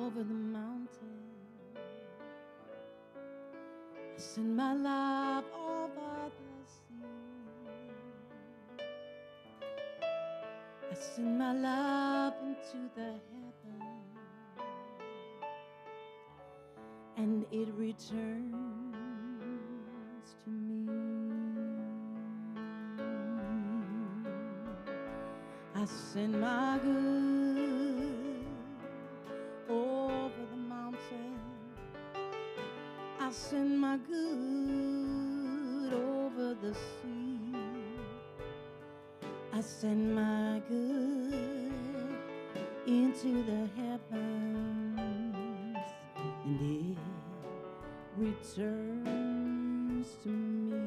over the mountain. I send my love over the sea. I send my love into the heaven, and it returns to me. I send my good over the mountain. I send my good over the sea. I send my good into the heavens, and it returns to me.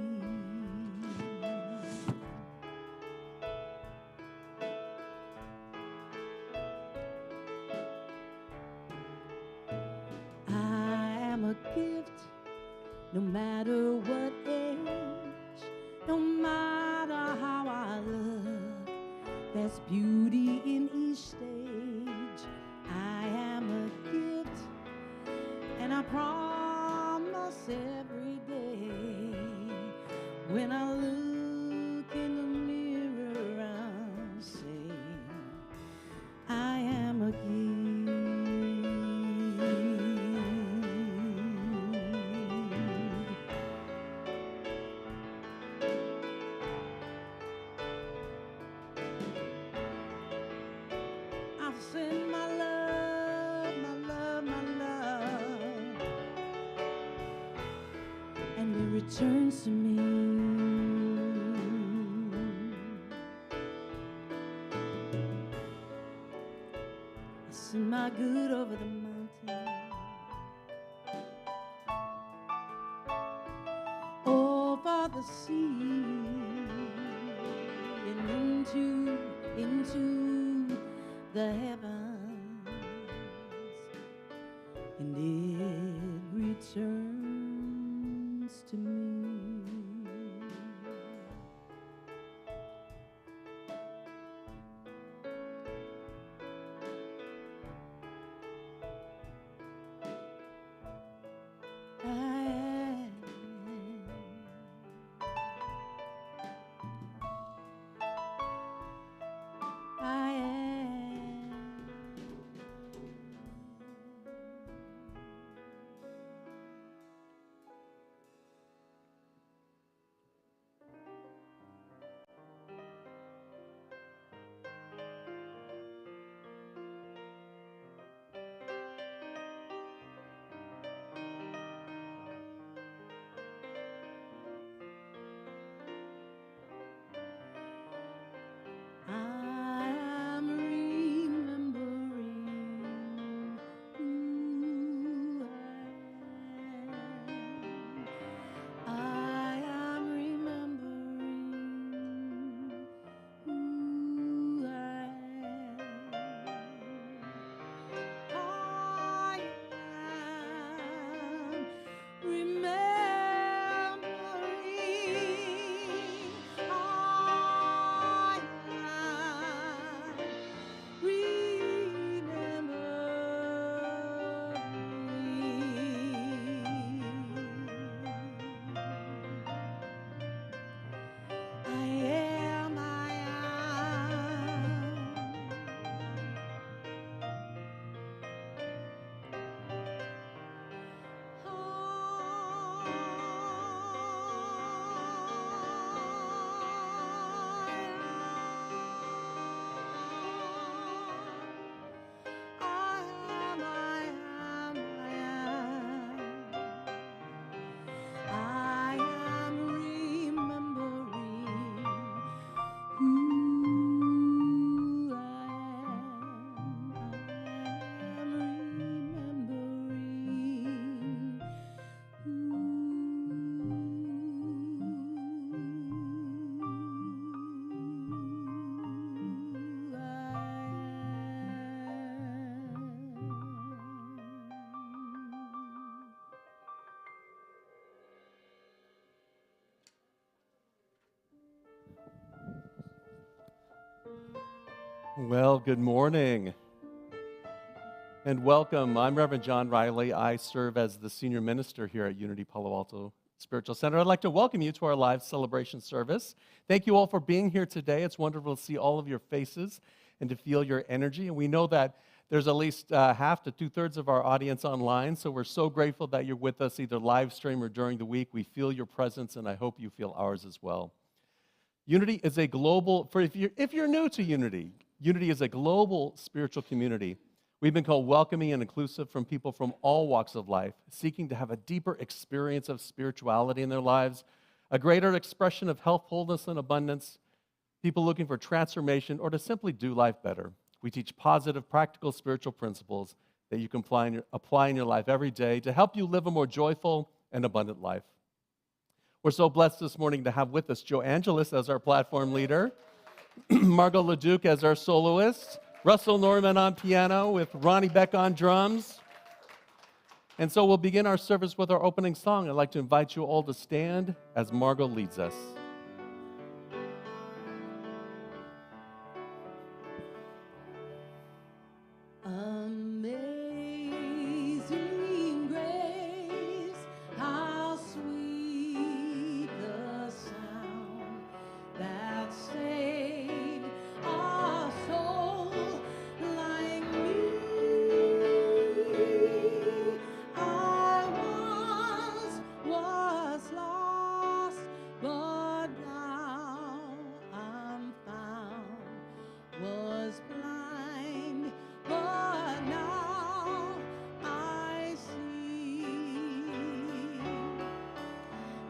I am a gift, no matter what age, no matter how I look. There's beauty in each stage. I am a gift, and I promise every day, when I look in the mirror, I'll say, I am a gift. I'll send my love, my love, my love, and it returns to me. I send my good over the mountain, over the sea, and into the heavens, and it returns to me. I am. I'm remembering who I am remembering who I am remembering Well, good morning. And welcome. I'm Reverend John Riley. I serve as the senior minister here at Unity Palo Alto Spiritual Center. I'd like to welcome you to our live celebration service. Thank you all for being here today. It's wonderful to see all of your faces and to feel your energy. And we know that there's at least half to two-thirds of our audience online, so we're so grateful that you're with us either live stream or during the week. We feel your presence, and I hope you feel ours as well. Unity is a global, if you're new to Unity, Unity is a global spiritual community. We've been called welcoming and inclusive from people from all walks of life, seeking to have a deeper experience of spirituality in their lives, a greater expression of health, wholeness, and abundance, people looking for transformation or to simply do life better. We teach positive, practical spiritual principles that you can apply in your life every day to help you live a more joyful and abundant life. We're so blessed this morning to have with us Joe Angelis as our platform leader, Margot Leduc as our soloist, Russell Norman on piano with Ronnie Beck on drums. And so we'll begin our service with our opening song. I'd like to invite you all to stand as Margot leads us. Amazing grace, how sweet the sound that saved a soul like me. I once was lost, but now I'm found. Was blind, but now I see.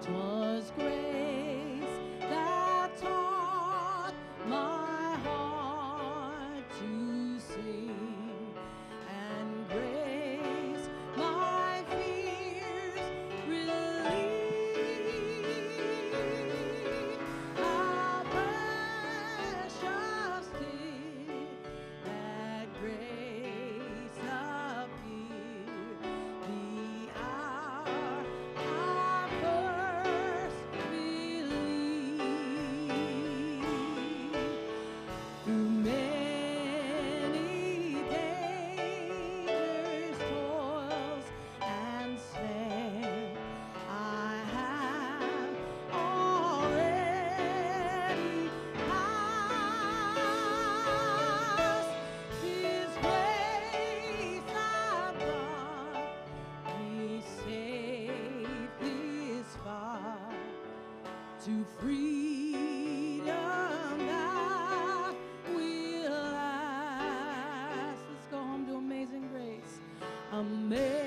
'Twas grace that taught my heart to sing, and grace my fears relieved. How precious did that grace appear, the hour I first believed. Through many dangers, toils, and snares, I have already passed. 'Tis grace above me safe this far, to freedom that will last. Let's go home to Amazing Grace. Amazing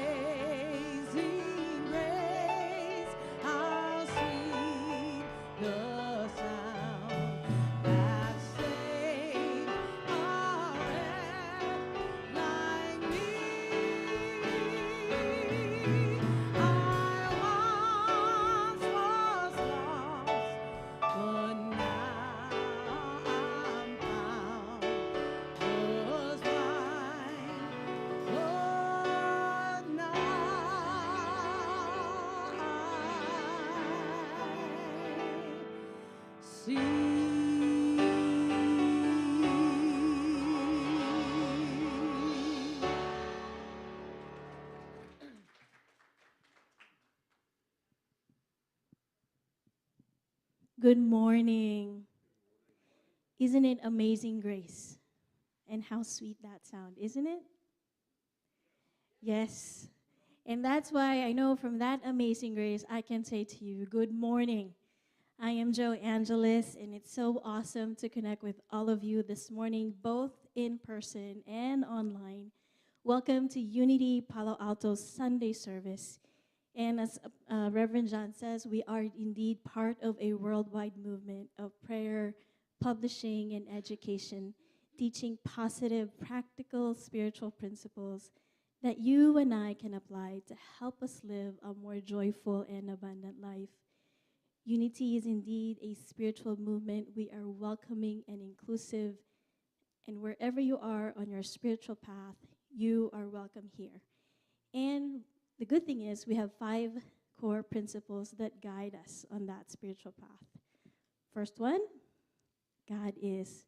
grace, how sweet the sound that saved a wretch like me. I once was lost, but now I'm found. Was blind, but now I see. Good morning. Isn't it amazing grace? And how sweet that sound, isn't it? Yes. And that's why I know from that amazing grace, I can say to you, good morning. I am Joe Angelis, and it's so awesome to connect with all of you this morning, both in person and online. Welcome to Unity Palo Alto Sunday service. And as Reverend John says, we are indeed part of a worldwide movement of prayer, publishing, and education, teaching positive, practical spiritual principles that you and I can apply to help us live a more joyful and abundant life. Unity is indeed a spiritual movement. We are welcoming and inclusive, and wherever you are on your spiritual path, you are welcome here. And the good thing is we have 5 core principles that guide us on that spiritual path. First one, God is.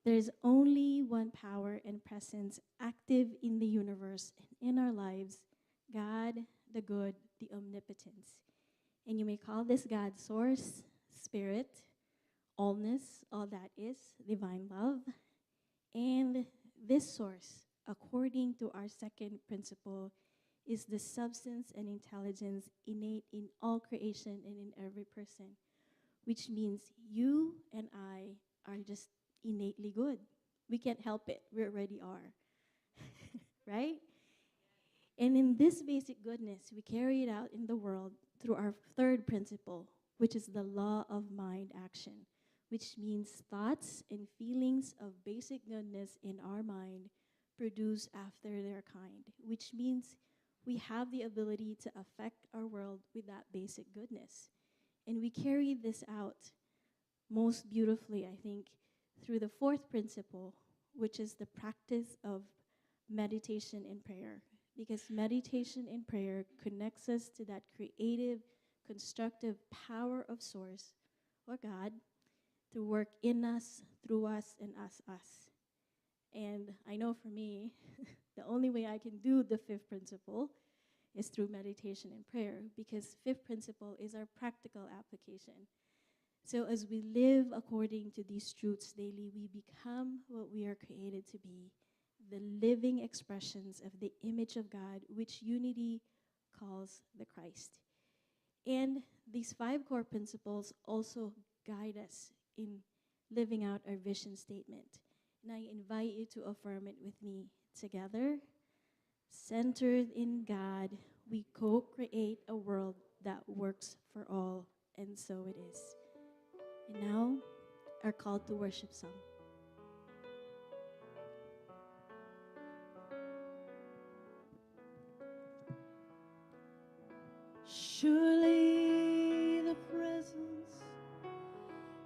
There's only one power and presence active in the universe and in our lives, God, the good, the omnipotence. And you may call this God source, spirit, allness, all that is, divine love. And this source, according to our second principle, is the substance and intelligence innate in all creation and in every person, which means you and I are just innately good. We can't help it. We already are. Right? And in this basic goodness, we carry it out in the world through our third principle, which is the law of mind action, which means thoughts and feelings of basic goodness in our mind produce after their kind, which means we have the ability to affect our world with that basic goodness. And we carry this out most beautifully, I think, through the fourth principle, which is the practice of meditation and prayer. Because meditation and prayer connects us to that creative, constructive power of Source, or God, to work in us, through us, and us. And I know for me, the only way I can do the fifth principle is through meditation and prayer, because fifth principle is our practical application. So as we live according to these truths daily, we become what we are created to be, the living expressions of the image of God, which unity calls the Christ. And these 5 core principles also guide us in living out our vision statement. And I invite you to affirm it with me together. Centered in God, we co-create a world that works for all, and so it is. And now, our call to worship song. Surely the presence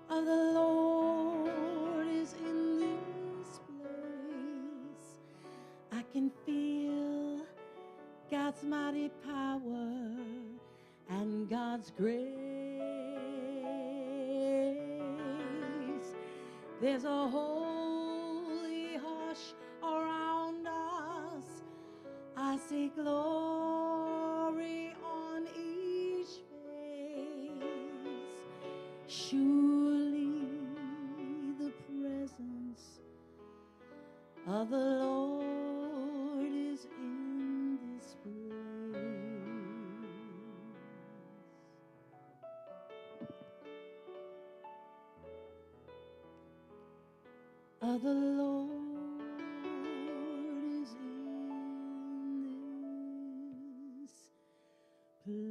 of the Lord is in this place. I can feel God's mighty power and God's grace. There's a holy hush around us. I see glory on each face. Surely the presence of the Lord is in this place. Of the Lord is in this place.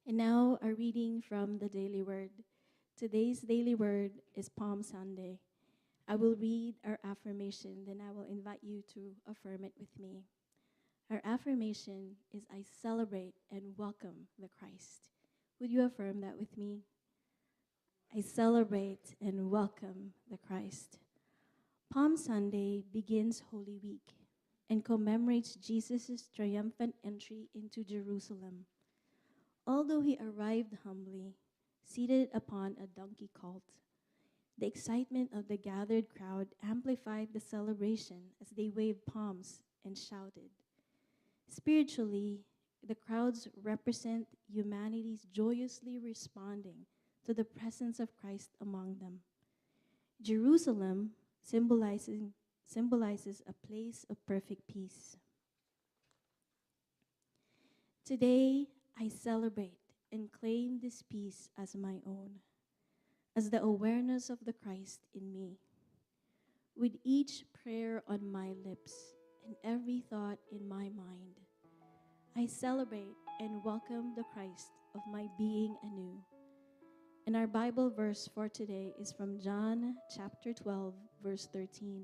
And now, a reading from the Daily Word. Today's Daily Word is Palm Sunday. I will read our affirmation, then I will invite you to affirm it with me. Our affirmation is, I celebrate and welcome the Christ. Would you affirm that with me? I celebrate and welcome the Christ. Palm Sunday begins Holy Week and commemorates Jesus' triumphant entry into Jerusalem. Although he arrived humbly, seated upon a donkey colt, the excitement of the gathered crowd amplified the celebration as they waved palms and shouted. Spiritually, the crowds represent humanity's joyously responding to the presence of Christ among them. Jerusalem symbolizes a place of perfect peace. Today, I celebrate and claim this peace as my own, as the awareness of the Christ in me. With each prayer on my lips and every thought in my mind, I celebrate and welcome the Christ of my being anew. And our Bible verse for today is from John chapter 12, verse 13.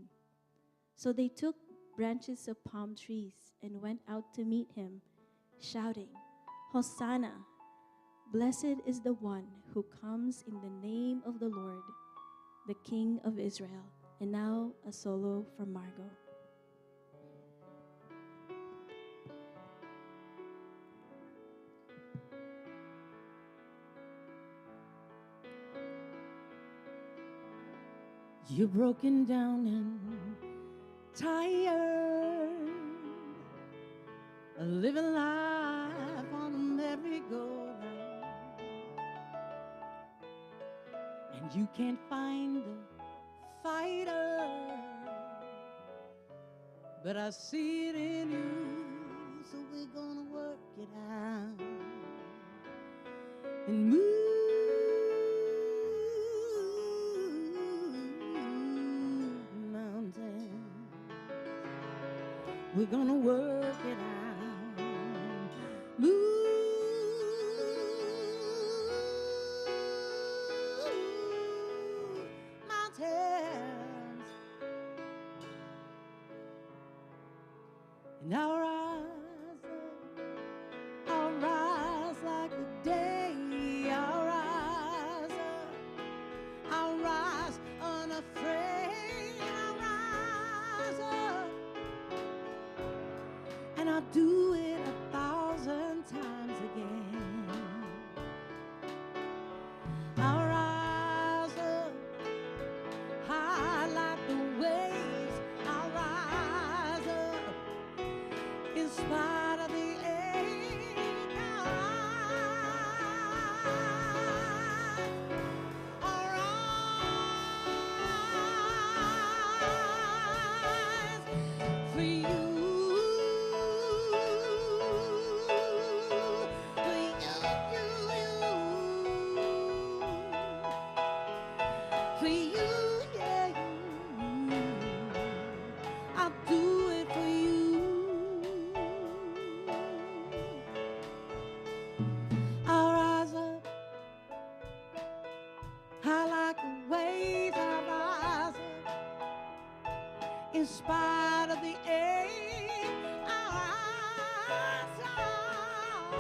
So they took branches of palm trees and went out to meet him, shouting, Hosanna! Blessed is the one who comes in the name of the Lord. the King of Israel. And now a solo from Margot. You're broken down and tired of living life on a merry-go-round, and you can't find the fighter, but I see it in you, so we're gonna work it out and move mountains. We're gonna work it out, move mountains, and I'll rise like the day. I'll rise up, I'll rise unafraid. I'll rise up, and I'll do it 1,000 times again. I'll rise up high like the waves. I'll rise up in spite of the ache. I'll rise for you. For you, yeah, you. I'll do it for you. I'll rise up high like the waves. I'll rise up in spite of the ache. I'll rise up,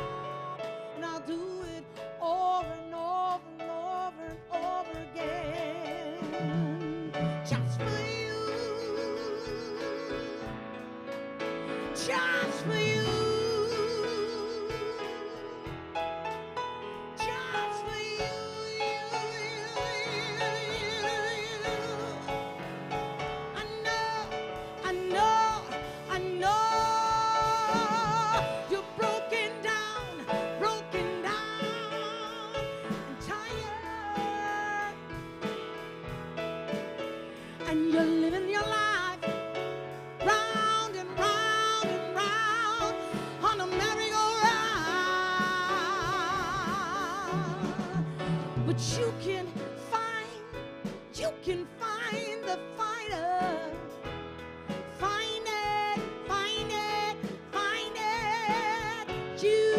and I'll do it over and over and over and over again. Just for you, just for you, just for you, I know you're broken down and tired, and you're living your life round and round and round on a merry-go-round. But you can find the fighter. Find it, find it, find it. You.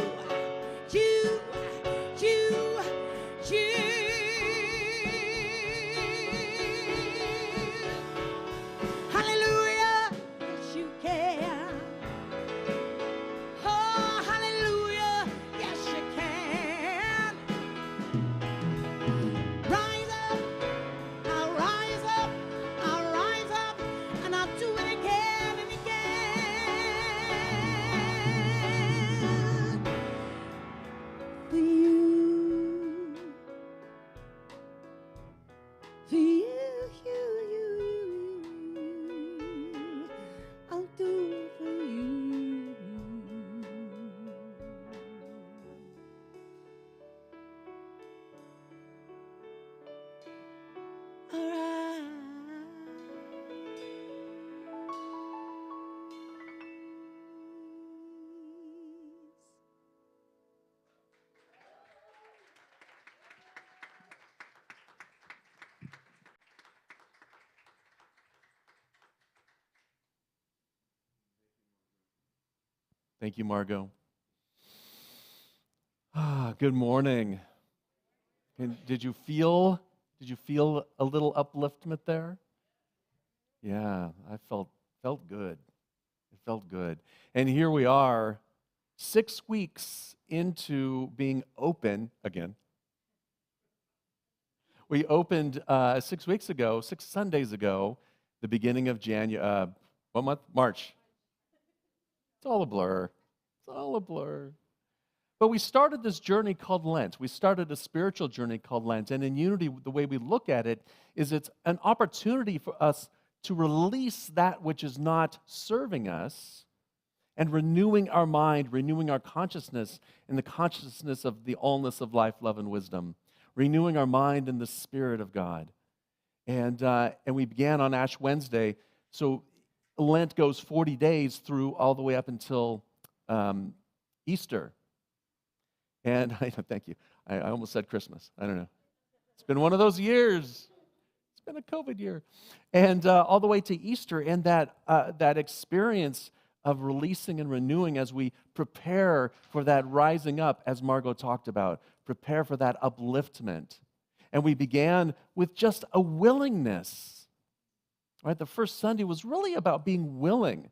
Hallelujah, yes you can. Oh, hallelujah, yes you can. Rise up, I'll rise up, I'll rise up, and I'll do it again and again. For you, I'll do it for you. All right. Thank you, Margot. Good morning. And did you feel a little upliftment there? Yeah, I felt good. It felt good. And here we are, 6 weeks into being open again. We opened 6 weeks ago, 6 Sundays ago, the beginning of January, what month? March. It's all a blur. It's all a blur. But we started this journey called Lent. We started a spiritual journey called Lent. And in Unity, the way we look at it is it's an opportunity for us to release that which is not serving us and renewing our mind, renewing our consciousness in the consciousness of the allness of life, love, and wisdom, renewing our mind in the Spirit of God. And we began on Ash Wednesday. So Lent goes 40 days through all the way up until Easter. And thank you. I almost said Christmas. I don't know. It's been one of those years. It's been a COVID year. And all the way to Easter, and that experience of releasing and renewing as we prepare for that rising up, as Margot talked about, prepare for that upliftment. And we began with just a willingness. Right? The first Sunday was really about being willing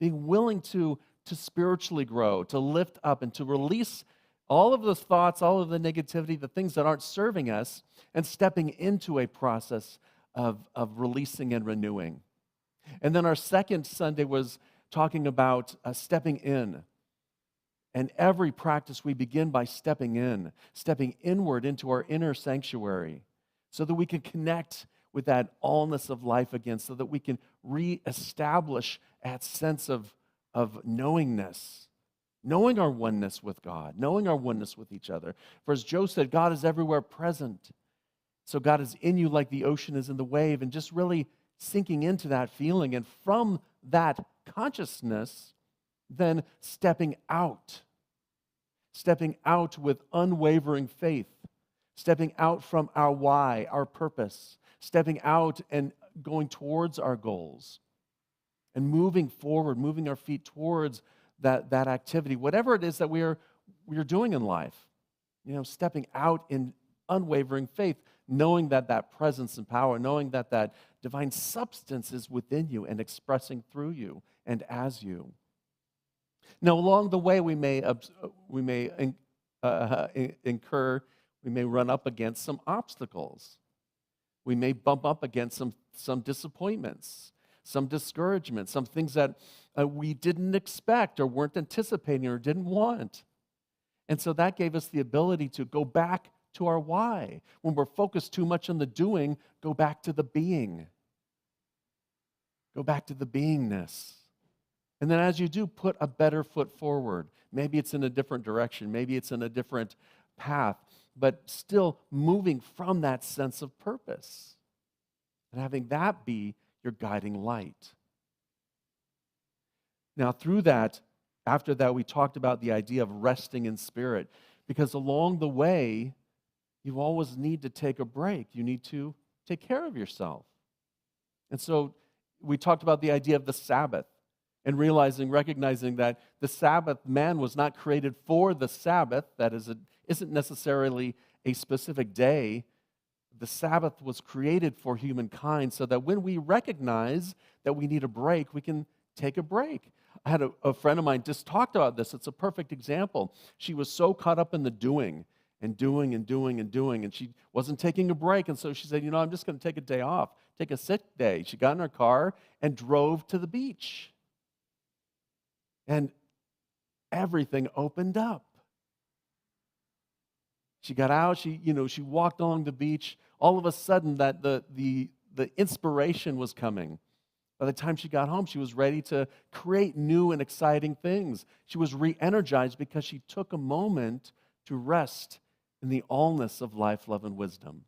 to spiritually grow, to lift up, and to release all of those thoughts, all of the negativity, the things that aren't serving us, and stepping into a process of releasing and renewing. And then our second Sunday was talking about stepping in. And every practice we begin by stepping inward into our inner sanctuary, so that we can connect with that allness of life again, so that we can reestablish that sense of knowingness, knowing our oneness with God, knowing our oneness with each other. For as Joe said, God is everywhere present. So God is in you like the ocean is in the wave, and just really sinking into that feeling. And from that consciousness, then stepping out with unwavering faith, stepping out from our why, our purpose, stepping out and going towards our goals, and moving forward, moving our feet towards that activity, whatever it is that we are doing in life. Stepping out in unwavering faith, knowing that presence and power, knowing that divine substance is within you and expressing through you and as you. Now, along the way, we may run up against some obstacles. We may bump up against some disappointments, some discouragement, some things that we didn't expect or weren't anticipating or didn't want. And so that gave us the ability to go back to our why. When we're focused too much on the doing, go back to the being. Go back to the beingness. And then as you do, put a better foot forward. Maybe it's in a different direction. Maybe it's in a different path, but still moving from that sense of purpose and having that be your guiding light. Now, through that, after that, we talked about the idea of resting in spirit, because along the way, you always need to take a break. You need to take care of yourself. And so we talked about the idea of the Sabbath and recognizing that the Sabbath, man was not created for the Sabbath. That isn't necessarily a specific day. The Sabbath was created for humankind so that when we recognize that we need a break, we can take a break. I had a friend of mine just talked about this. It's a perfect example. She was so caught up in the doing, and she wasn't taking a break. And so she said, I'm just going to take a day off, take a sick day. She got in her car and drove to the beach. And everything opened up. She got out, she walked along the beach. All of a sudden, that the inspiration was coming. By the time she got home, she was ready to create new and exciting things. She was re-energized because she took a moment to rest in the allness of life, love, and wisdom.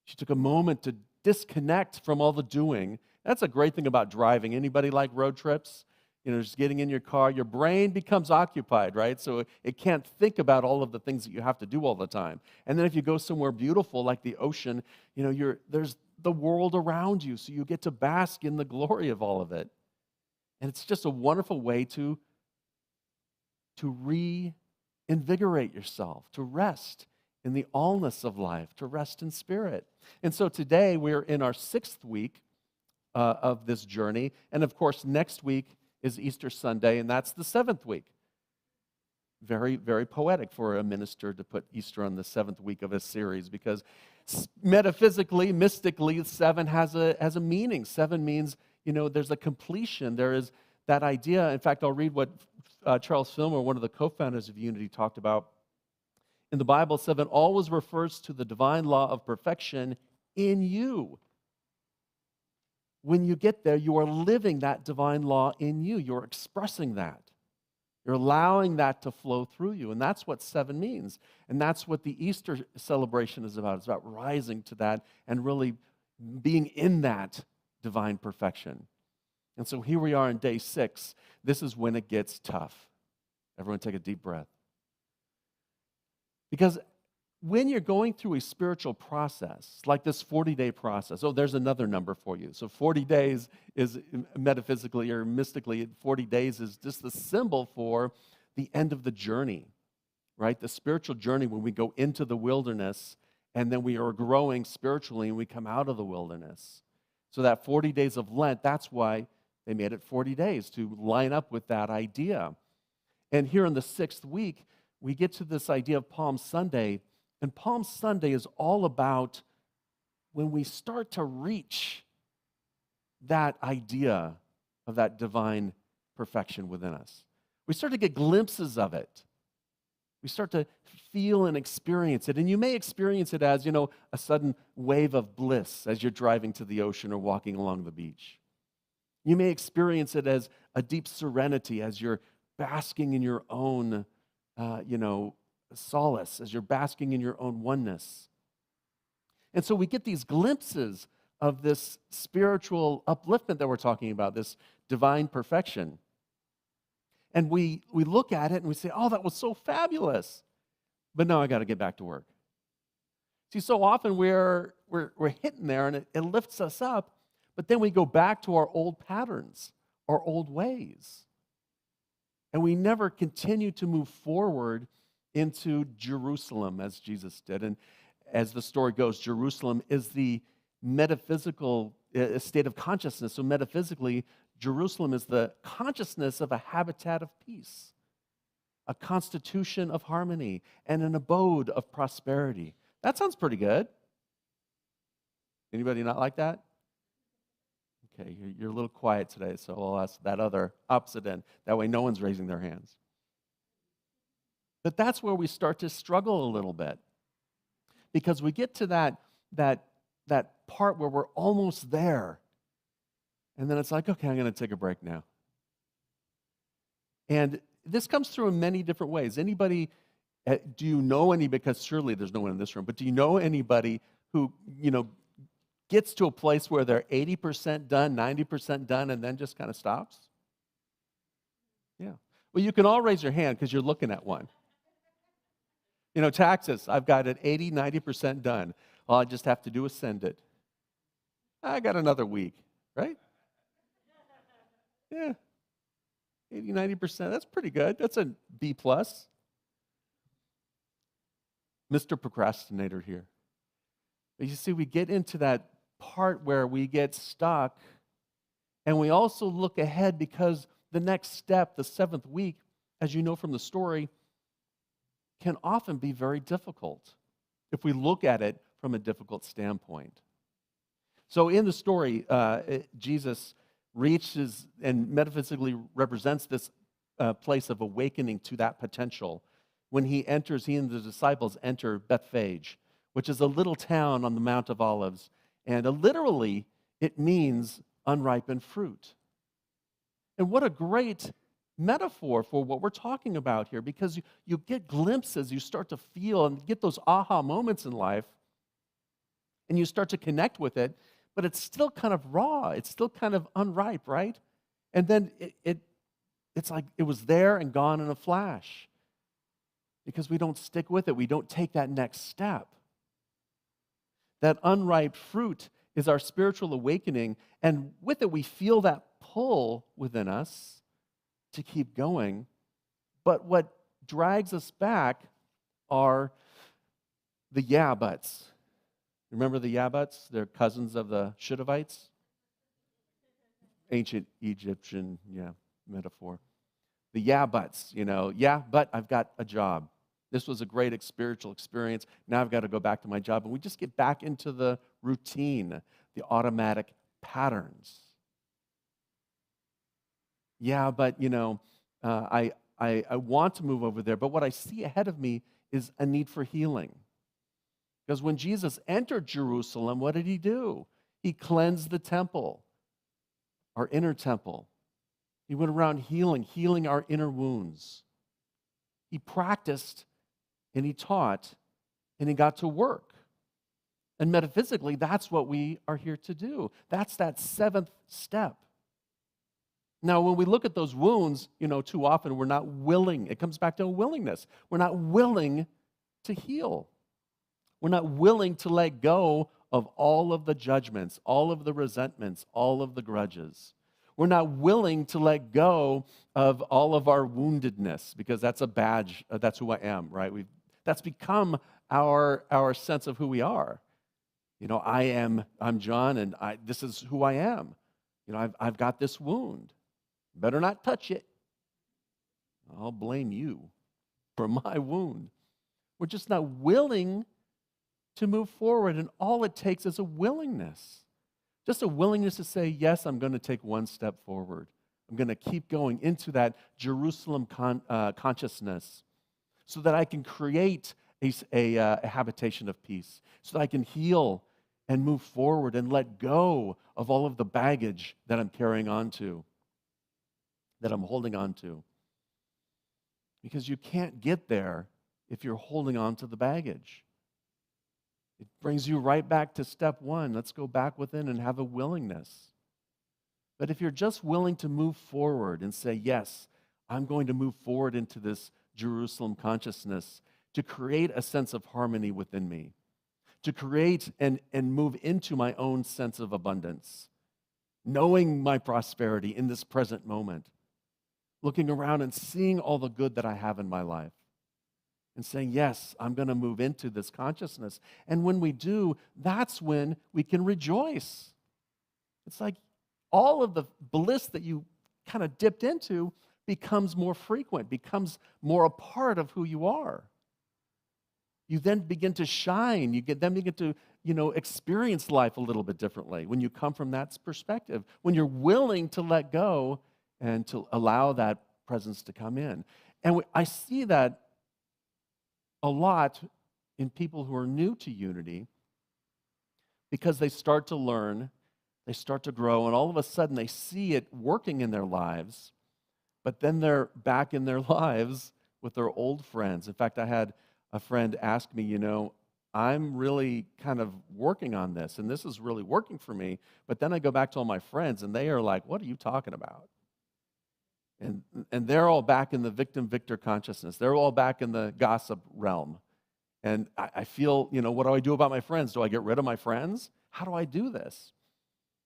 She took a moment to disconnect from all the doing. That's a great thing about driving. Anybody like road trips? Just getting in your car, your brain becomes occupied, right? So it can't think about all of the things that you have to do all the time. And then if you go somewhere beautiful like the ocean, there's the world around you, so you get to bask in the glory of all of it. And it's just a wonderful way to reinvigorate yourself, to rest in the allness of life, to rest in spirit. And so today we're in our 6th week of this journey. And of course, next week is Easter Sunday, and that's the 7th week. Very, very poetic for a minister to put Easter on the 7th week of a series, because metaphysically, mystically, 7 has a meaning. 7 means, there's a completion. There is that idea. In fact, I'll read what Charles Fillmore, one of the co-founders of Unity, talked about. In the Bible, 7 always refers to the divine law of perfection in you. When you get there, you are living that divine law in you. You're expressing that. You're allowing that to flow through you. And that's what 7 means. And that's what the Easter celebration is about. It's about rising to that and really being in that divine perfection. And so here we are in day 6. This is when it gets tough. Everyone take a deep breath. Because when you're going through a spiritual process, like this 40-day process, there's another number for you. So 40 days is metaphysically or mystically, 40 days is just the symbol for the end of the journey, right? The spiritual journey when we go into the wilderness and then we are growing spiritually and we come out of the wilderness. So that 40 days of Lent, that's why they made it 40 days, to line up with that idea. And here in the 6th week, we get to this idea of Palm Sunday. And Palm Sunday is all about when we start to reach that idea of that divine perfection within us. We start to get glimpses of it. We start to feel and experience it. And you may experience it as, a sudden wave of bliss as you're driving to the ocean or walking along the beach. You may experience it as a deep serenity as you're basking in your own, solace, as you're basking in your own oneness. And so we get these glimpses of this spiritual upliftment that we're talking about, this divine perfection. And we look at it and we say, oh, that was so fabulous. But now I got to get back to work. See, so often we're hitting there and it lifts us up, but then we go back to our old patterns, our old ways. And we never continue to move forward into Jerusalem as Jesus did. And as the story goes, Jerusalem is the metaphysical state of consciousness. So metaphysically, Jerusalem is the consciousness of a habitat of peace, a constitution of harmony, and an abode of prosperity. That sounds pretty good. Anybody not like that? Okay, you're a little quiet today, so I'll ask that other opposite end. That way no one's raising their hands. But that's where we start to struggle a little bit, because we get to that part where we're almost there, and then it's like, okay, I'm going to take a break now. And this comes through in many different ways. Anybody, do you know any, because surely there's no one in this room, but do you know anybody who, gets to a place where they're 80% done, 90% done, and then just kind of stops? Yeah. Well, you can all raise your hand because you're looking at one. Taxes, I've got it 80, 90% done. All I just have to do is send it. I got another week, right? Yeah. 80, 90%, that's pretty good. That's a B+. Mr. Procrastinator here. But you see, we get into that part where we get stuck, and we also look ahead, because the next step, the 7th week, as you know from the story, can often be very difficult if we look at it from a difficult standpoint. So in the story, Jesus reaches and metaphysically represents this place of awakening to that potential when he and the disciples enter Bethphage, which is a little town on the Mount of Olives. And literally, it means unripened fruit. And what a great metaphor for what we're talking about here, because you get glimpses, you start to feel and get those aha moments in life, and you start to connect with it, but it's still kind of raw. It's still kind of unripe, right? And then it's like it was there and gone in a flash, because we don't stick with it. We don't take that next step. That unripe fruit is our spiritual awakening, and with it we feel that pull within us to keep going. But what drags us back are the yeah buts. Remember the yeah buts? They're cousins of the shouldavites. Ancient Egyptian, metaphor. the yeah buts, yeah, but I've got a job. This was a great spiritual experience. Now I've got to go back to my job. And we just get back into the routine, the automatic patterns. Yeah, but, I want to move over there, but what I see ahead of me is a need for healing. Because when Jesus entered Jerusalem, what did he do? He cleansed the temple, our inner temple. He went around healing our inner wounds. He practiced and he taught and he got to work. And metaphysically, that's what we are here to do. That's that seventh step. Now, when we look at those wounds, too often we're not willing. It comes back to a willingness. We're not willing to heal. We're not willing to let go of all of the judgments, all of the resentments, all of the grudges. We're not willing to let go of all of our woundedness because that's a badge. That's who I am, right? That's become our sense of who we are. I'm John, and this is who I am. I've got this wound. Better not touch it. I'll blame you for my wound. We're just not willing to move forward, and all it takes is a willingness. Just a willingness to say, yes, I'm going to take one step forward. I'm going to keep going into that Jerusalem consciousness so that I can create a habitation of peace, so that I can heal and move forward and let go of all of the baggage that I'm carrying on to, that I'm holding on to. Because you can't get there if you're holding on to the baggage. It brings you right back to step one. Let's go back within and have a willingness. But if you're just willing to move forward and say, yes, I'm going to move forward into this Jerusalem consciousness to create a sense of harmony within me, to create and move into my own sense of abundance, knowing my prosperity in this present moment, looking around and seeing all the good that I have in my life, and saying, yes, I'm going to move into this consciousness. And when we do, that's when we can rejoice. It's like all of the bliss that you kind of dipped into becomes more frequent, becomes more a part of who you are. You then begin to shine. You then begin to, experience life a little bit differently when you come from that perspective, when you're willing to let go and to allow that presence to come in. And I see that a lot in people who are new to unity because they start to learn, they start to grow, and all of a sudden they see it working in their lives, but then they're back in their lives with their old friends. In fact, I had a friend ask me, I'm really kind of working on this, and this is really working for me, but then I go back to all my friends, and they are like, what are you talking about? And they're all back in the victim-victor consciousness. They're all back in the gossip realm. And I feel, what do I do about my friends? Do I get rid of my friends? How do I do this?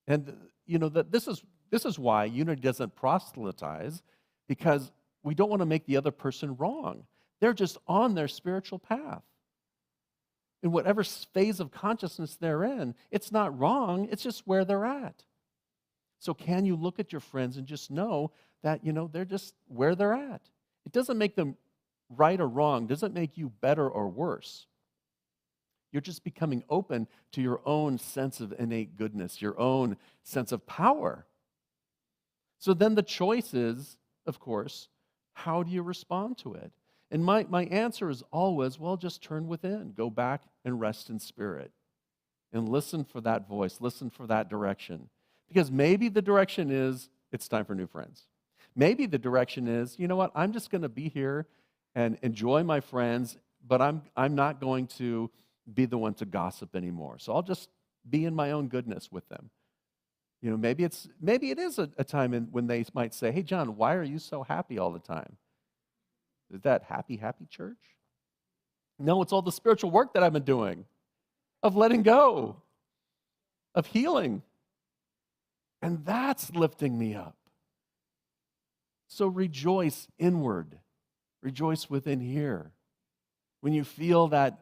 And, this is why unity doesn't proselytize, because we don't want to make the other person wrong. They're just on their spiritual path. In whatever phase of consciousness they're in, it's not wrong, it's just where they're at. So can you look at your friends and just know that, they're just where they're at? It doesn't make them right or wrong, doesn't make you better or worse. You're just becoming open to your own sense of innate goodness, your own sense of power. So then the choice is, of course, how do you respond to it? And my answer is always, well, just turn within, go back and rest in spirit, and listen for that voice, listen for that direction. Because maybe the direction is, it's time for new friends. Maybe the direction is, you know what, I'm just going to be here and enjoy my friends, but I'm not going to be the one to gossip anymore. So I'll just be in my own goodness with them. Maybe it is a time when they might say, hey, John, why are you so happy all the time? Is that happy church? No, it's all the spiritual work that I've been doing, of letting go, of healing. And that's lifting me up. So rejoice inward. Rejoice within here. When you feel that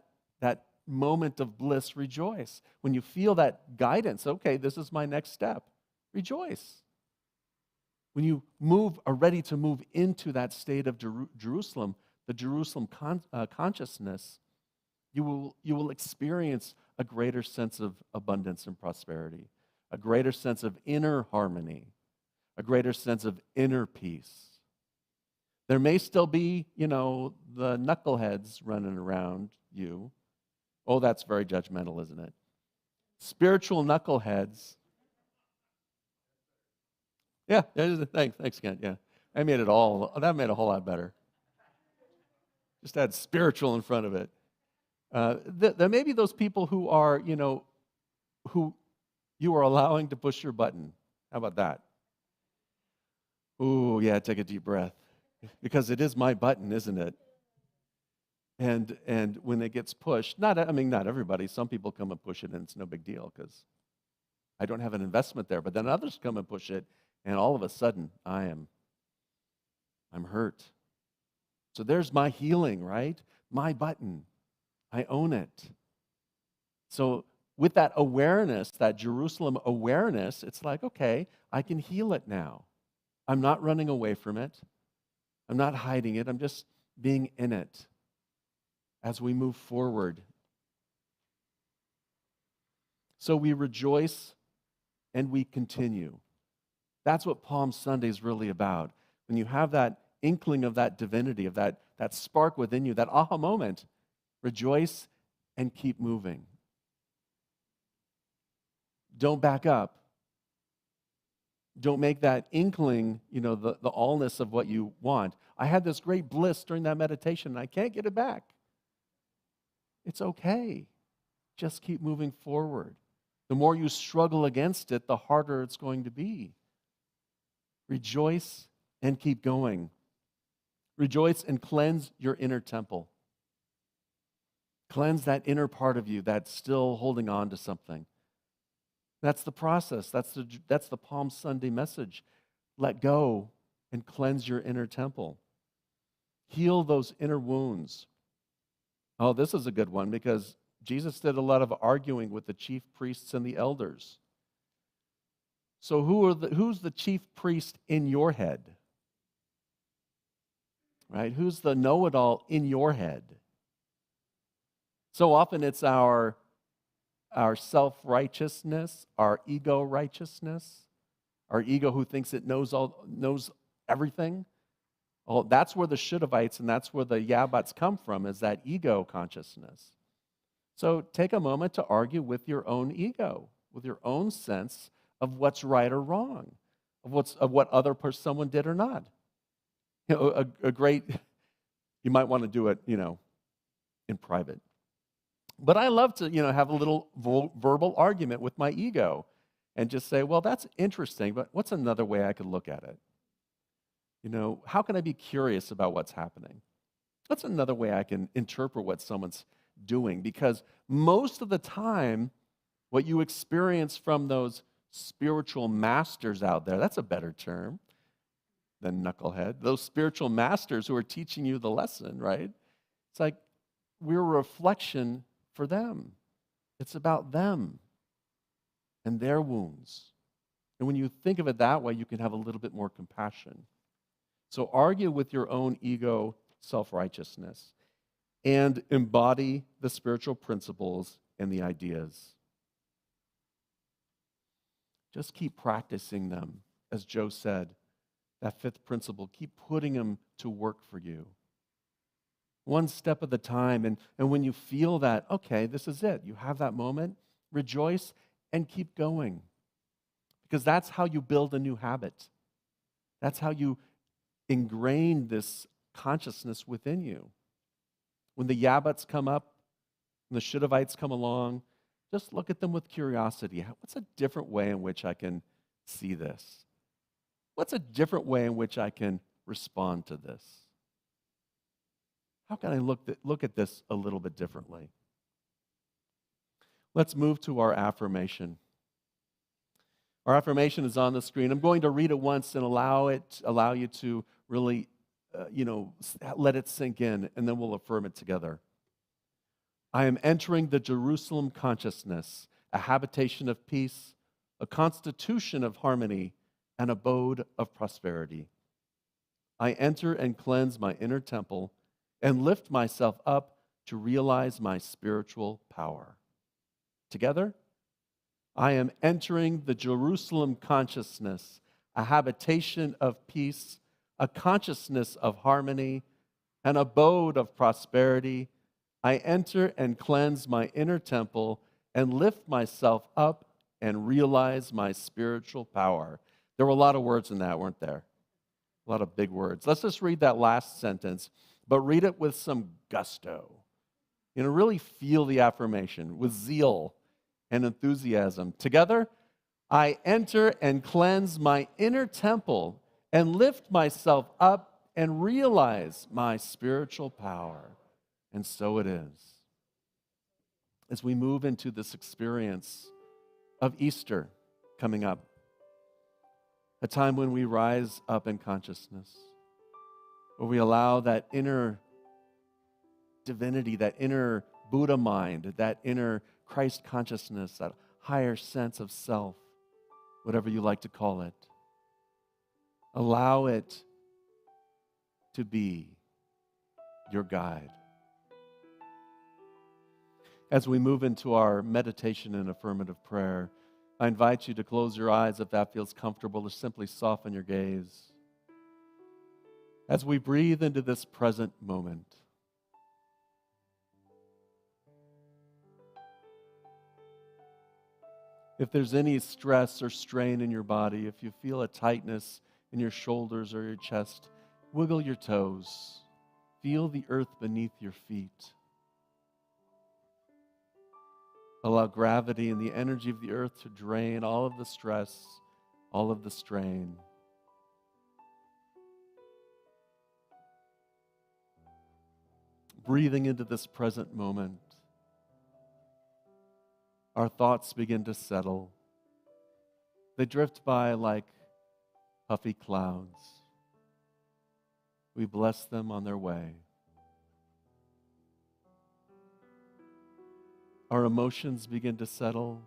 moment of bliss, rejoice. When you feel that guidance, okay, this is my next step, rejoice. when you are ready to move into that state of Jerusalem, the Jerusalem consciousness, you will experience a greater sense of abundance and prosperity, a greater sense of inner harmony, a greater sense of inner peace. There may still be, the knuckleheads running around you. Oh, that's very judgmental, isn't it? Spiritual knuckleheads. Yeah, thanks again. Yeah, that made a whole lot better. Just add spiritual in front of it. There may be those people who are, who you are allowing to push your button. How about that? Ooh, yeah, take a deep breath. Because it is my button, isn't it? And when it gets pushed, not everybody. Some people come and push it, and it's no big deal because I don't have an investment there. But then others come and push it, and all of a sudden, I'm hurt. So there's my healing, right? My button. I own it. So with that awareness, that Jerusalem awareness, it's like, okay, I can heal it now. I'm not running away from it. I'm not hiding it. I'm just being in it as we move forward. So we rejoice and we continue. That's what Palm Sunday is really about. When you have that inkling of that divinity, of that spark within you, that aha moment, rejoice and keep moving. Don't back up. Don't make that inkling, the allness of what you want. I had this great bliss during that meditation, and I can't get it back. It's okay. Just keep moving forward. The more you struggle against it, the harder it's going to be. Rejoice and keep going. Rejoice and cleanse your inner temple. Cleanse that inner part of you that's still holding on to something. That's the process. That's the Palm Sunday message. Let go and cleanse your inner temple. Heal those inner wounds. Oh, this is a good one because Jesus did a lot of arguing with the chief priests and the elders. So who's the chief priest in your head? Right? Who's the know-it-all in your head? So often it's our self-righteousness, our ego righteousness, our ego who thinks it knows everything. Well, that's where the shouldavites and that's where the yabbats come from, is that ego consciousness. So take a moment to argue with your own ego, with your own sense of what's right or wrong, of what someone did or not. You might want to do it, in private. But I love to, have a little verbal argument with my ego and just say, well, that's interesting, but what's another way I could look at it? How can I be curious about what's happening? What's another way I can interpret what someone's doing? Because most of the time, what you experience from those spiritual masters out there, that's a better term than knucklehead, those spiritual masters who are teaching you the lesson, right? It's like we're a reflection for them. It's about them and their wounds. And when you think of it that way, you can have a little bit more compassion. So argue with your own ego self-righteousness and embody the spiritual principles and the ideas. Just keep practicing them. As Joe said, that fifth principle, keep putting them to work for you. One step at a time. And when you feel that, okay, this is it, you have that moment, rejoice and keep going. Because that's how you build a new habit. That's how you ingrain this consciousness within you. When the yabbats come up, when the shouldavites come along, just look at them with curiosity. What's a different way in which I can see this? What's a different way in which I can respond to this? How can I look at this a little bit differently? Let's move to our affirmation. Our affirmation is on the screen. I'm going to read it once and allow you to really, let it sink in, and then we'll affirm it together. I am entering the Jerusalem consciousness, a habitation of peace, a constitution of harmony, an abode of prosperity. I enter and cleanse my inner temple and lift myself up to realize my spiritual power. Together, I am entering the Jerusalem consciousness, a habitation of peace, a consciousness of harmony, an abode of prosperity. I enter and cleanse my inner temple and lift myself up and realize my spiritual power. There were a lot of words in that, weren't there? A lot of big words. Let's just read that last sentence, but read it with some gusto. Really feel the affirmation with zeal and enthusiasm. Together, I enter and cleanse my inner temple and lift myself up and realize my spiritual power. And so it is. As we move into this experience of Easter coming up, a time when we rise up in consciousness, where we allow that inner divinity, that inner Buddha mind, that inner Christ consciousness, that higher sense of self, whatever you like to call it, allow it to be your guide. As we move into our meditation and affirmative prayer, I invite you to close your eyes if that feels comfortable, or simply soften your gaze. As we breathe into this present moment, if there's any stress or strain in your body, if you feel a tightness in your shoulders or your chest, wiggle your toes. Feel the earth beneath your feet. Allow gravity and the energy of the earth to drain all of the stress, all of the strain. Breathing into this present moment, our thoughts begin to settle. They drift by like puffy clouds. We bless them on their way. Our emotions begin to settle.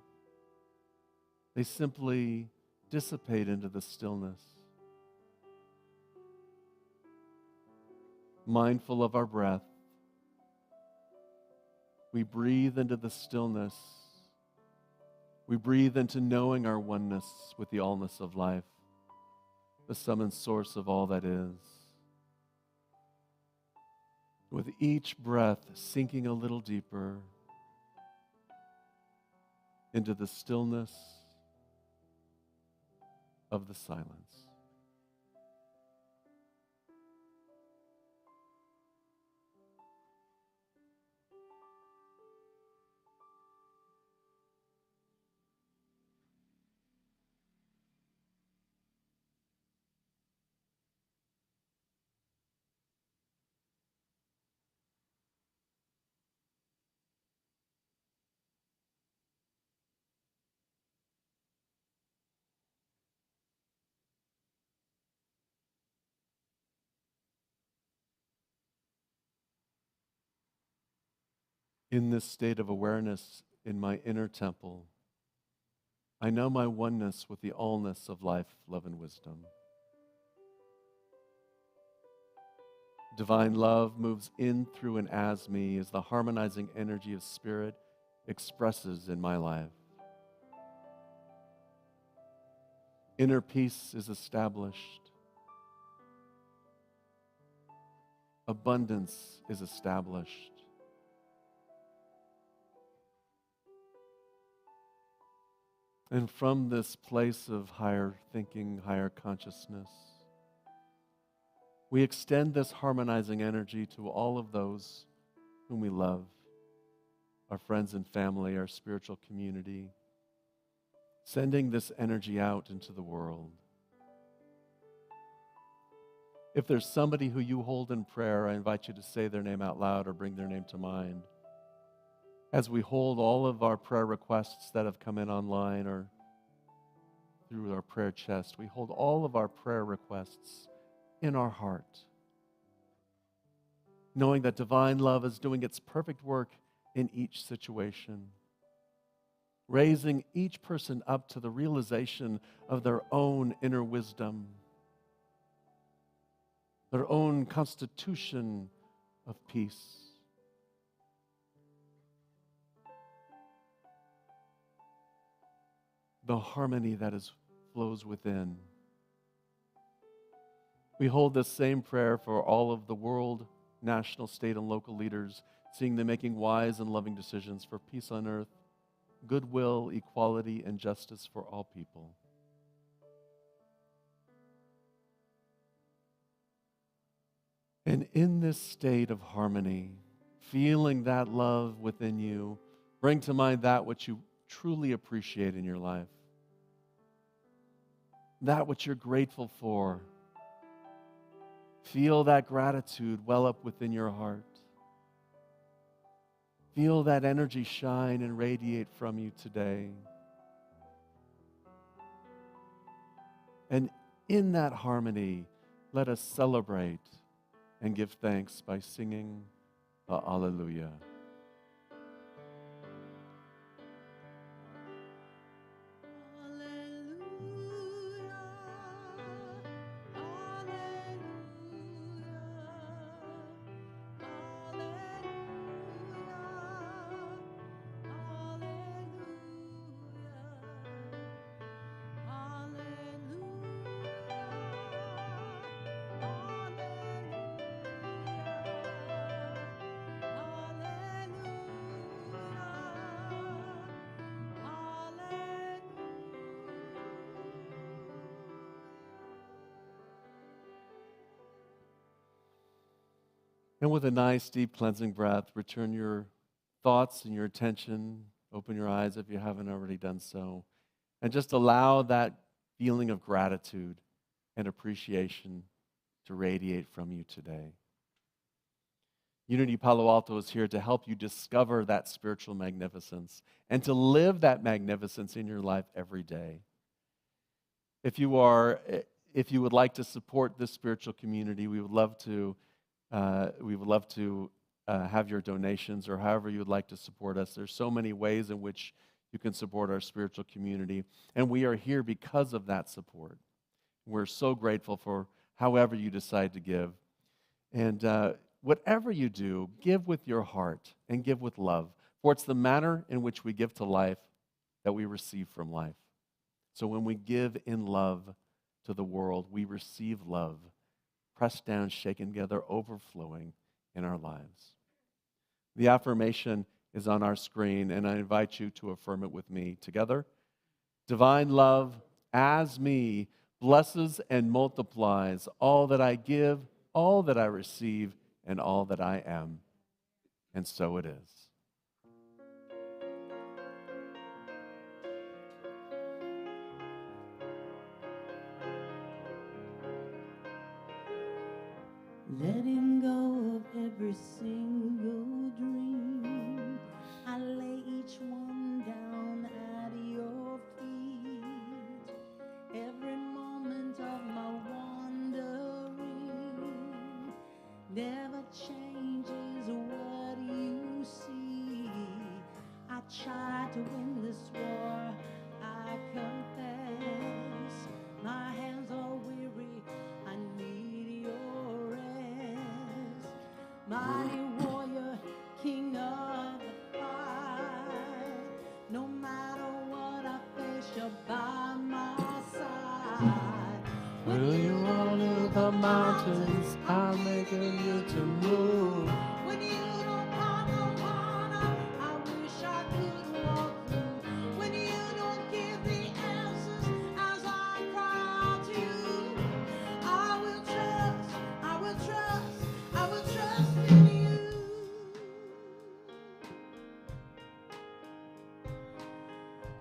They simply dissipate into the stillness. Mindful of our breath, we breathe into the stillness. We breathe into knowing our oneness with the allness of life, the sum and source of all that is. With each breath sinking a little deeper into the stillness of the silence. In this state of awareness in my inner temple, I know my oneness with the allness of life, love, and wisdom. Divine love moves in, through, and as me as the harmonizing energy of spirit expresses in my life. Inner peace is established. Abundance is established. And from this place of higher thinking, higher consciousness, we extend this harmonizing energy to all of those whom we love, our friends and family, our spiritual community, sending this energy out into the world. If there's somebody who you hold in prayer, I invite you to say their name out loud or bring their name to mind. As we hold all of our prayer requests that have come in online or through our prayer chest, we hold all of our prayer requests in our heart, knowing that divine love is doing its perfect work in each situation. raising each person up to the realization of their own inner wisdom, their own constitution of peace. The harmony that flows within. We hold this same prayer for all of the world, national, state, and local leaders, seeing them making wise and loving decisions for peace on earth, goodwill, equality, and justice for all people. And in this state of harmony, feeling that love within you, bring to mind that which you truly appreciate in your life, that which you're grateful for. Feel that gratitude well up within your heart. Feel that energy shine and radiate from you today. And in that harmony, let us celebrate and give thanks by singing a Alleluia. And with a nice, deep cleansing breath, return your thoughts and your attention. Open your eyes if you haven't already done so. And just allow that feeling of gratitude and appreciation to radiate from you today. Unity Palo Alto is here to help you discover that spiritual magnificence and to live that magnificence in your life every day. If you would like to support this spiritual community, we would love to have your donations, or however you would like to support us. There's so many ways in which you can support our spiritual community, and we are here because of that support. We're so grateful for however you decide to give. And whatever you do, give with your heart and give with love, for it's the manner in which we give to life that we receive from life. So when we give in love to the world, we receive love, pressed down, shaken together, overflowing in our lives. The affirmation is on our screen, and I invite you to affirm it with me together. Divine love, as me, blesses and multiplies all that I give, all that I receive, and all that I am. And so it is. Letting go of every single dream, I lay each one down at your feet. Every moment of my wandering never changes what you see. I tried to win this war, I confess. My hands are weary, I need your rest. Mighty warrior, king of the fight. No matter what I face, you're by my side. Will you honor the mountains? I'm making you to move. When you don't have no water, I wish I could walk through. When you don't give the answers as I cry out to you, I will trust, I will trust, I will trust in you.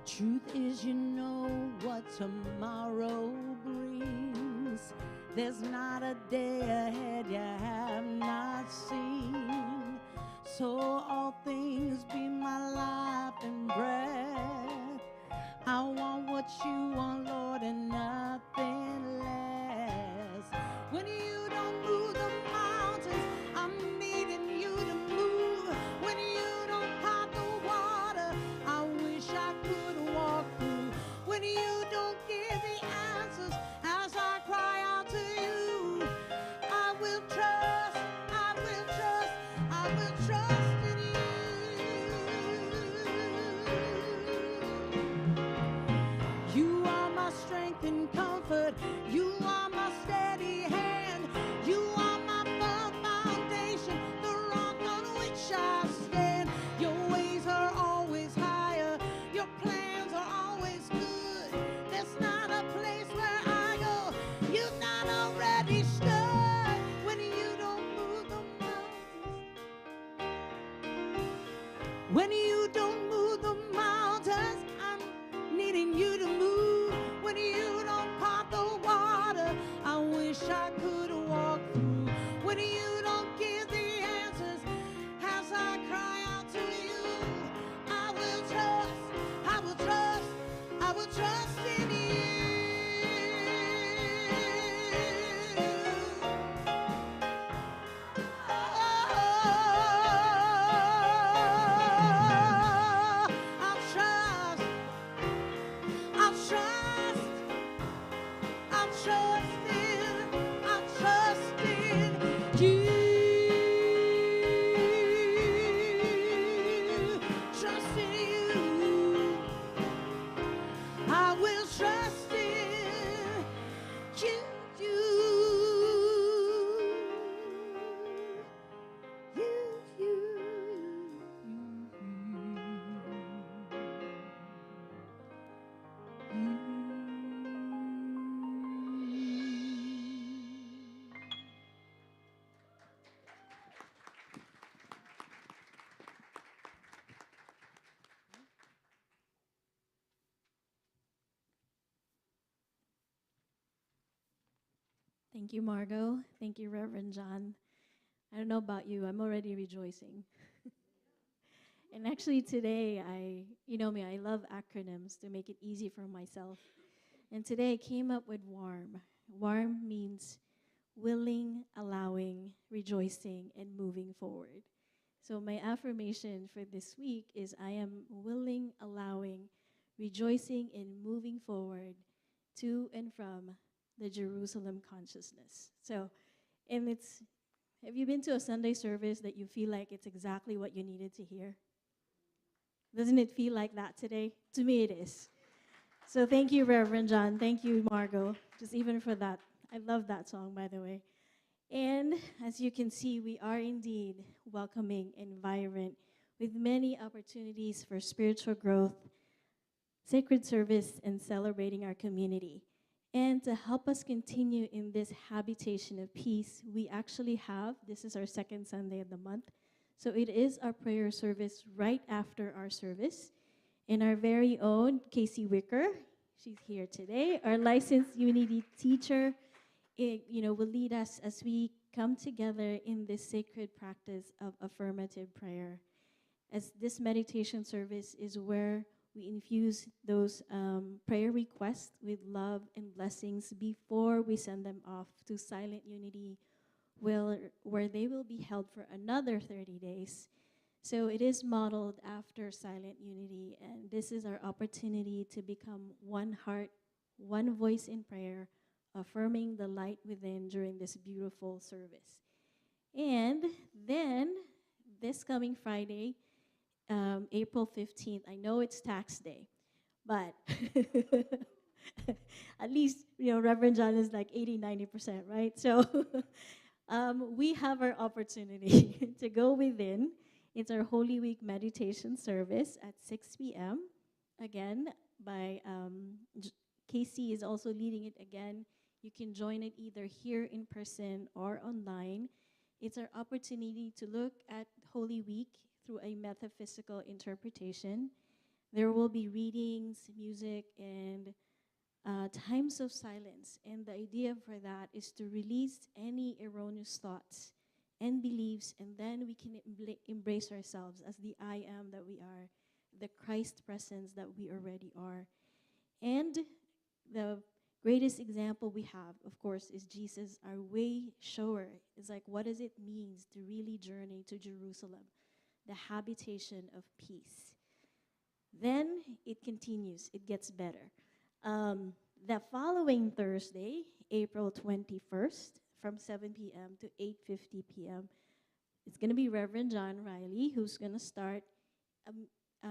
Truth is, you know what tomorrow brings. There's not a day ahead you have not seen. So all things be my life and breath. I want what you want, Lord, and nothing less. When you don't move the mountains, I'm needing you to move. When you don't part the water, I wish I could comfort. You are my steady hand. You are my firm foundation, the rock on which I stand. Your ways are always higher. Your plans are always good. There's not a place where I go you've not already stood. When you don't move the mountains, when you don't move the mountains, I'm needing you to move. When you don't part the water, I wish I could walk through. When you don't give the answers as I cry out to you, I will trust, I will trust, I will trust in you. I'll trust, I'll trust, I'll trust in you. Trust in you. I will trust in you. Thank you, Margot. Thank you, Reverend John. I don't know about you, I'm already rejoicing. And actually today, you know me, I love acronyms to make it easy for myself. And today I came up with WARM. WARM means willing, allowing, rejoicing, and moving forward. So my affirmation for this week is I am willing, allowing, rejoicing, and moving forward to and from the Jerusalem consciousness. So, and have you been to a Sunday service that you feel like it's exactly what you needed to hear? Doesn't it feel like that today? To me, it is. So thank you, Reverend John. Thank you, Margot, just even for that. I love that song, by the way. And as you can see, we are indeed welcoming and vibrant with many opportunities for spiritual growth, sacred service, and celebrating our community. And to help us continue in this habitation of peace, we actually have, this is our second Sunday of the month, so it is our prayer service right after our service. And our very own Casey Wicker, she's here today, our licensed Unity teacher, will lead us as we come together in this sacred practice of affirmative prayer. As this meditation service is where we infuse those prayer requests with love and blessings before we send them off to Silent Unity, where they will be held for another 30 days. So it is modeled after Silent Unity, and this is our opportunity to become one heart, one voice in prayer, affirming the light within during this beautiful service. And then this coming Friday, April 15th, I know it's tax day, but at least, Reverend John is like 80-90%, right? So we have our opportunity to go within. It's our Holy Week meditation service at 6 p.m. Again, by Casey is also leading it again. You can join it either here in person or online. It's our opportunity to look at Holy Week through a metaphysical interpretation. There will be readings, music, and times of silence. And the idea for that is to release any erroneous thoughts and beliefs, and then we can embrace ourselves as the I am that we are, the Christ presence that we already are. And the greatest example we have, of course, is Jesus, our way shower. It's like, what does it mean to really journey to Jerusalem, the habitation of peace? Then it continues, it gets better. The following Thursday, April 21st, from 7 p.m. to 8:50 p.m., it's going to be Reverend John Riley who's going to start a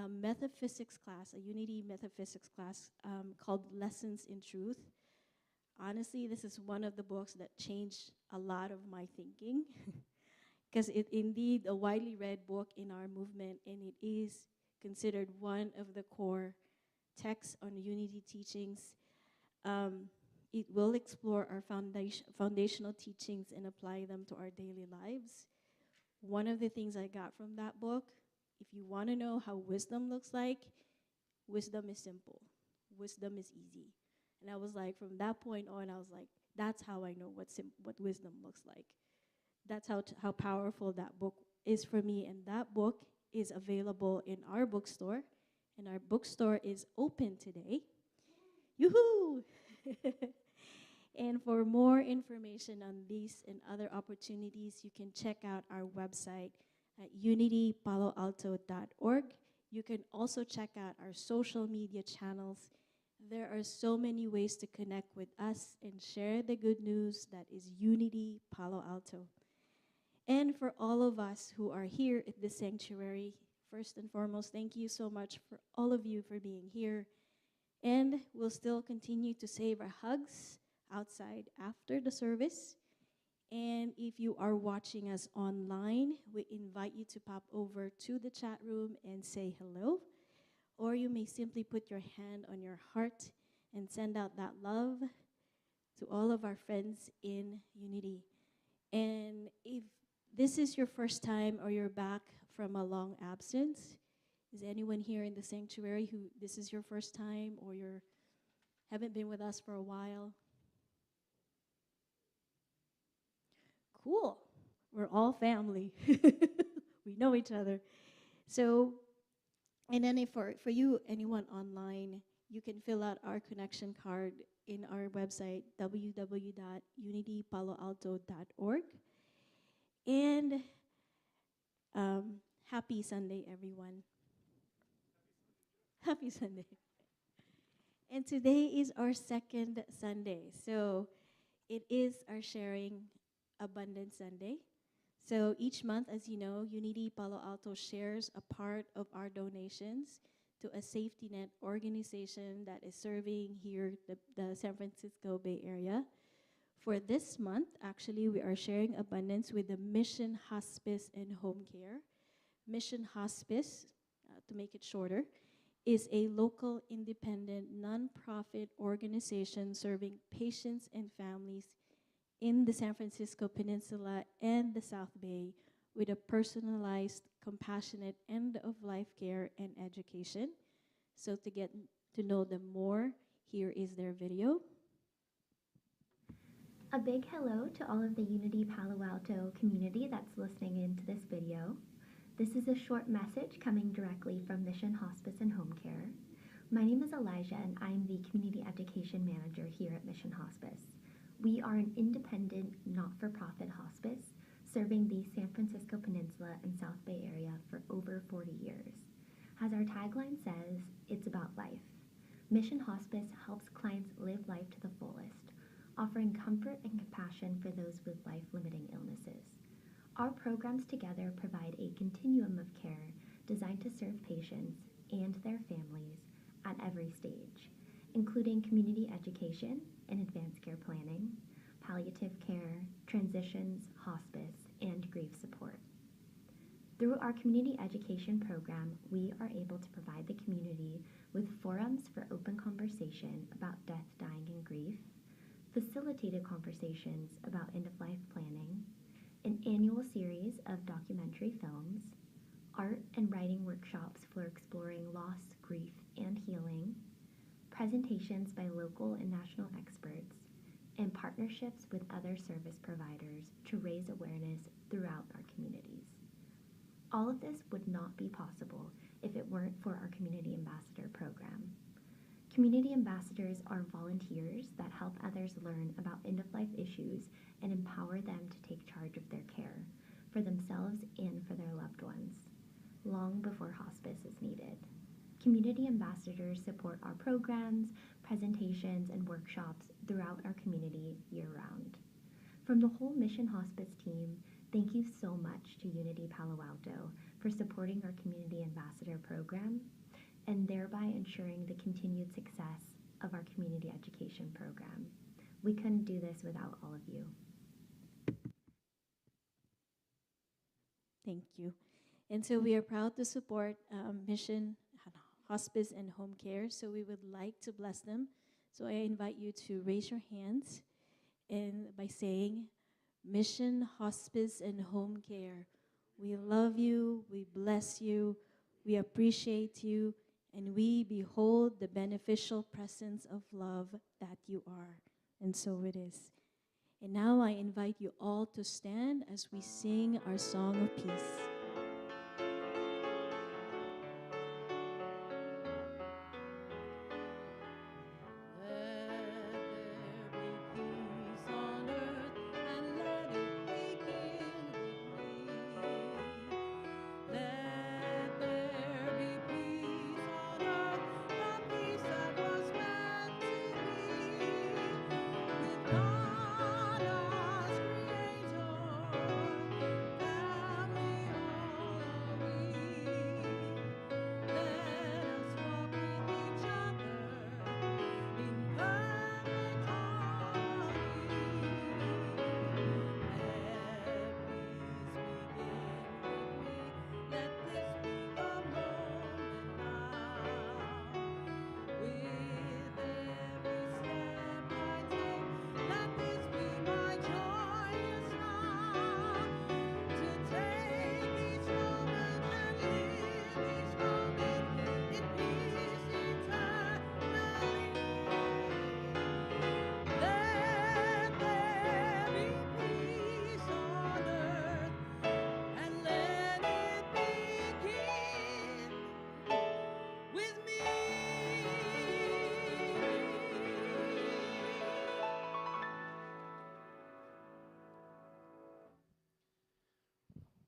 metaphysics class, a Unity metaphysics class called Lessons in Truth. honestly, this is one of the books that changed a lot of my thinking because it indeed a widely read book in our movement, and it is considered one of the core texts on unity teachings. Um, it will explore our foundational teachings and apply them to our daily lives. One of the things I got from that book, if you want to know how wisdom looks like, wisdom is simple. Wisdom is easy. And I was like, from that point on, I was like, that's how I know what wisdom looks like. That's how powerful that book is for me. And that book is available in our bookstore. And our bookstore is open today. Yoo-hoo! And for more information on these and other opportunities, you can check out our website at unitypaloalto.org. You can also check out our social media channels. There are so many ways to connect with us and share the good news that is Unity Palo Alto. And for all of us who are here at the sanctuary, first and foremost, thank you so much for all of you for being here. And we'll still continue to save our hugs outside after the service. And if you are watching us online, we invite you to pop over to the chat room and say hello. Or you may simply put your hand on your heart and send out that love to all of our friends in Unity. And if this is your first time or you're back from a long absence, is anyone here in the sanctuary who this is your first time or you haven't been with us for a while? Cool. We're all family. We know each other. So, and then if for you, anyone online, you can fill out our connection card in our website, www.unitypaloalto.org. And happy Sunday, everyone. Happy Sunday. And today is our second Sunday. So it is our Sharing Abundance Sunday. So each month, as you know, Unity Palo Alto shares a part of our donations to a safety net organization that is serving here the San Francisco Bay Area. For this month, actually, we are sharing abundance with the Mission Hospice and Home Care. Mission Hospice, to make it shorter, is a local independent nonprofit organization serving patients and families in the San Francisco Peninsula and the South Bay with a personalized, compassionate end-of-life care and education. So to get to know them more, here is their video. A big hello to all of the Unity Palo Alto community that's listening into this video. This is a short message coming directly from Mission Hospice and Home Care. My name is Elijah and I'm the Community Education Manager here at Mission Hospice. We are an independent, not-for-profit hospice serving the San Francisco Peninsula and South Bay area for over 40 years. As our tagline says, it's about life. Mission Hospice helps clients live life to the fullest, offering comfort and compassion for those with life-limiting illnesses. Our programs together provide a continuum of care designed to serve patients and their families at every stage, including community education and advanced care planning, palliative care, transitions, hospice, and grief support. Through our community education program, we are able to provide the community with forums for open conversation about death, dying, and grief, facilitated conversations about end-of-life planning, an annual series of documentary films, art and writing workshops for exploring loss, grief, and healing, presentations by local and national experts, and partnerships with other service providers to raise awareness throughout our communities. All of this would not be possible if it weren't for our Community Ambassador program. Community ambassadors are volunteers that help others learn about end-of-life issues and empower them to take charge of their care for themselves and for their loved ones, long before hospice is needed. Community ambassadors support our programs, presentations, and workshops throughout our community year-round. From the whole Mission Hospice team, thank you so much to Unity Palo Alto for supporting our Community Ambassador program and thereby ensuring the continued success of our community education program. We couldn't do this without all of you. Thank you. And so we are proud to support Mission Hospice and Home Care. So we would like to bless them. So I invite you to raise your hands and by saying, Mission Hospice and Home Care, we love you, we bless you, we appreciate you, and we behold the beneficial presence of love that you are. And so it is. And now I invite you all to stand as we sing our song of peace.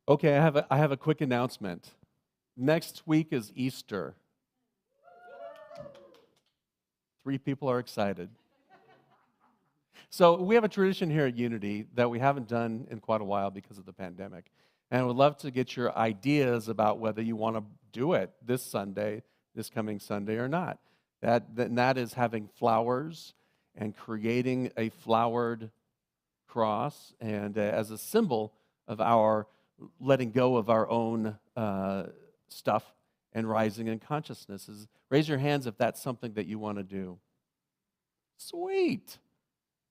Okay, I have a quick announcement. Next week is Easter. 3 people are excited. So we have a tradition here at Unity that we haven't done in quite a while because of the pandemic. And I would love to get your ideas about whether you want to do it this Sunday, this coming Sunday, or not. That is having flowers and creating a flowered cross and as a symbol of our letting go of our own stuff and rising in consciousness. Raise your hands if that's something that you want to do. Sweet.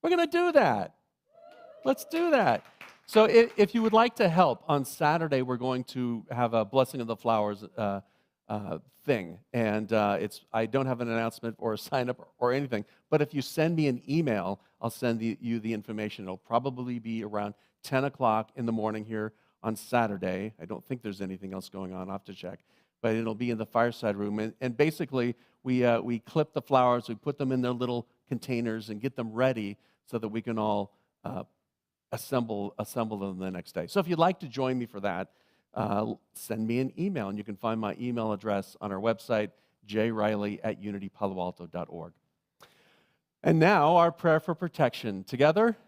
We're going to do that. Let's do that. So if you would like to help, on Saturday we're going to have a Blessing of the Flowers thing. And I don't have an announcement or a sign-up or anything, but if you send me an email, I'll send you the information. It'll probably be around 10 o'clock in the morning here on Saturday. I don't think there's anything else going on. I'll have to check. But it'll be in the fireside room. And basically, we clip the flowers, we put them in their little containers and get them ready so that we can all assemble them the next day. So if you'd like to join me for that, send me an email. And you can find my email address on our website, jriley@unitypaloalto.org. And now our prayer for protection. Together,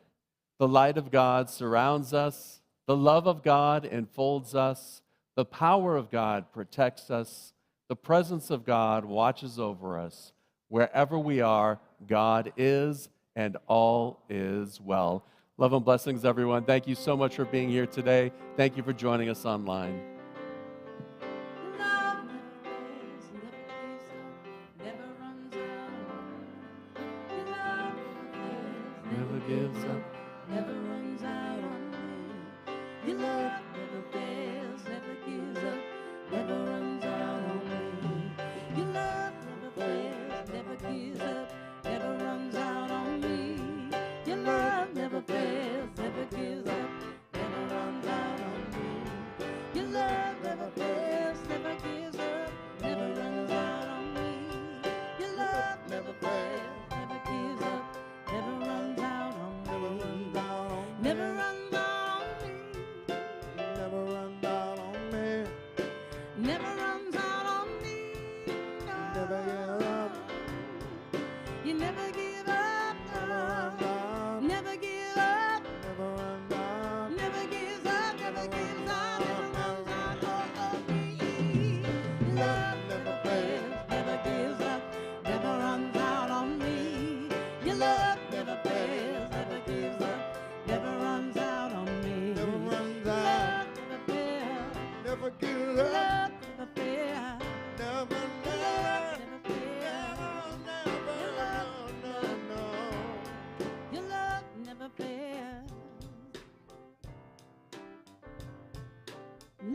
the light of God surrounds us. The love of God enfolds us. The power of God protects us. The presence of God watches over us. Wherever we are, God is, and all is well. Love and blessings, everyone. Thank you so much for being here today. Thank you for joining us online. Love never runs out. Your love Never gives up. never runs out on me. Your love never fails, never gives up, never runs out on me. Your love never fails, never gives up, never runs out on me. Your love never fails, never gives up, never runs out on me. Your love never fails, never gives up, never runs out on me. Your love never fails, never gives up, never runs out on me. Never runs out on me. Never runs out on me. Never runs out on me. No. Never give up. You never give up. Never runs out. Never give up.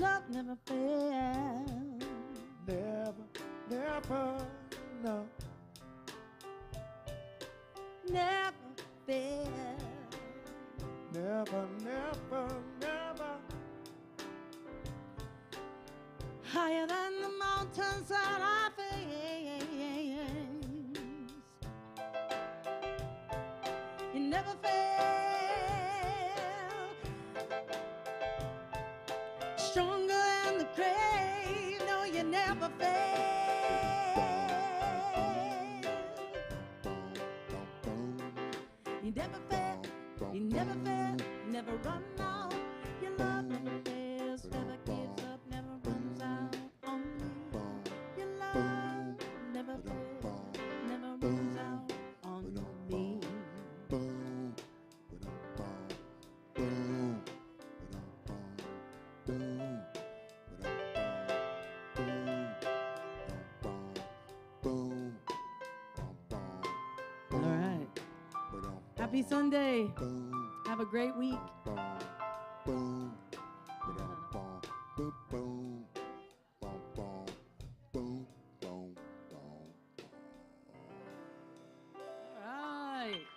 love never fails. Never, never, no. Never fails. Never, never, never. Higher than the mountains that I face, you never fail. Stronger than the grave, no, you never fail. You never fail, you never fail, never run out. Your love never fails, never gives up, never runs out on me. Your love never fails, never runs out on me. Boom, ba-dum-bum, boom, ba-dum-bum, boom, ba-dum-bum, boom, ba-dum-bum, boom, All right. ba-dum-bum, Happy Sunday. boom, Have a great week. boom, boom, ba-dum-bum, boom, boom, bum-bum, boom, boom, boom. All right.